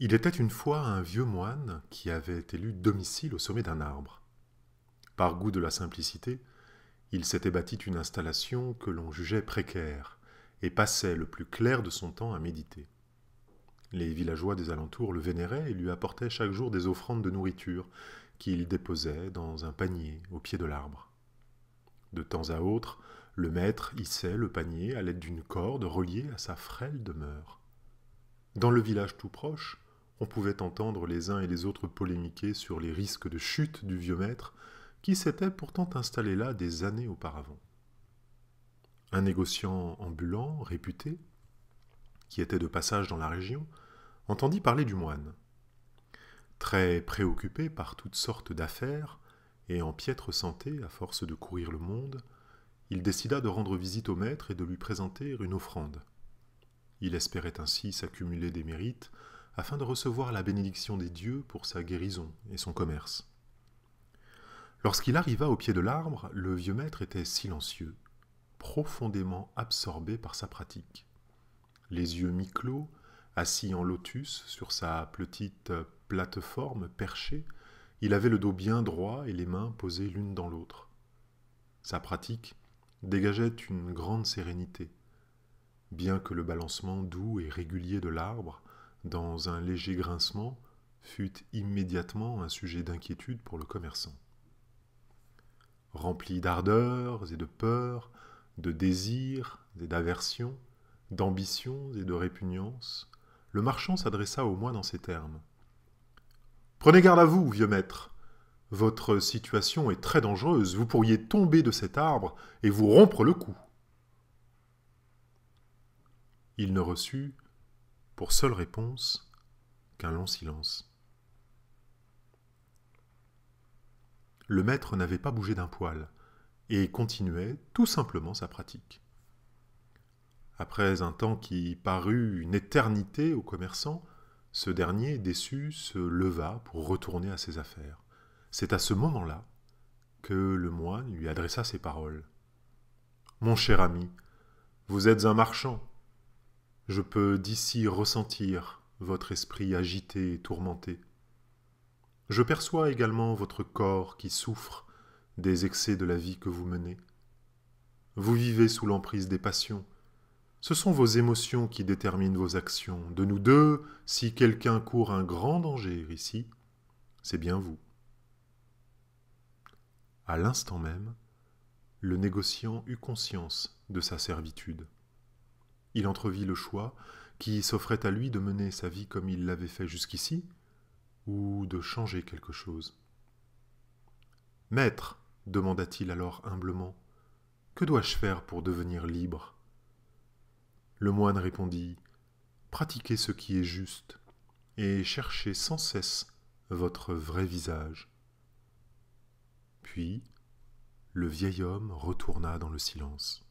Il était une fois un vieux moine qui avait élu domicile au sommet d'un arbre. Par goût de la simplicité, il s'était bâti une installation que l'on jugeait précaire et passait le plus clair de son temps à méditer. Les villageois des alentours le vénéraient et lui apportaient chaque jour des offrandes de nourriture qu'il déposait dans un panier au pied de l'arbre. De temps à autre, le maître hissait le panier à l'aide d'une corde reliée à sa frêle demeure. Dans le village tout proche, on pouvait entendre les uns et les autres polémiquer sur les risques de chute du vieux maître qui s'était pourtant installé là des années auparavant. Un négociant ambulant, réputé, qui était de passage dans la région, entendit parler du moine. Très préoccupé par toutes sortes d'affaires, et en piètre santé à force de courir le monde, il décida de rendre visite au maître et de lui présenter une offrande. Il espérait ainsi s'accumuler des mérites afin de recevoir la bénédiction des dieux pour sa guérison et son commerce. Lorsqu'il arriva au pied de l'arbre, le vieux maître était silencieux, profondément absorbé par sa pratique. Les yeux mi-clos, assis en lotus sur sa petite plateforme perchée, il avait le dos bien droit et les mains posées l'une dans l'autre. Sa pratique dégageait une grande sérénité, bien que le balancement doux et régulier de l'arbre, dans un léger grincement, fut immédiatement un sujet d'inquiétude pour le commerçant. Rempli d'ardeurs et de peurs, de désirs et d'aversions, d'ambitions et de répugnances, le marchand s'adressa au moine en ces termes. « Prenez garde à vous, vieux maître. Votre situation est très dangereuse. Vous pourriez tomber de cet arbre et vous rompre le cou. » Il ne reçut, pour seule réponse, qu'un long silence. Le maître n'avait pas bougé d'un poil et continuait tout simplement sa pratique. Après un temps qui parut une éternité au commerçant, ce dernier, déçu, se leva pour retourner à ses affaires. C'est à ce moment-là que le moine lui adressa ces paroles. « Mon cher ami, vous êtes un marchand. Je peux d'ici ressentir votre esprit agité et tourmenté. Je perçois également votre corps qui souffre des excès de la vie que vous menez. Vous vivez sous l'emprise des passions. Ce sont vos émotions qui déterminent vos actions. De nous deux, si quelqu'un court un grand danger ici, c'est bien vous. » À l'instant même, le négociant eut conscience de sa servitude. Il entrevit le choix qui s'offrait à lui de mener sa vie comme il l'avait fait jusqu'ici, ou de changer quelque chose. « Maître, demanda-t-il alors humblement, que dois-je faire pour devenir libre ?» Le moine répondit, « Pratiquez ce qui est juste, et cherchez sans cesse votre vrai visage. » Puis, le vieil homme retourna dans le silence.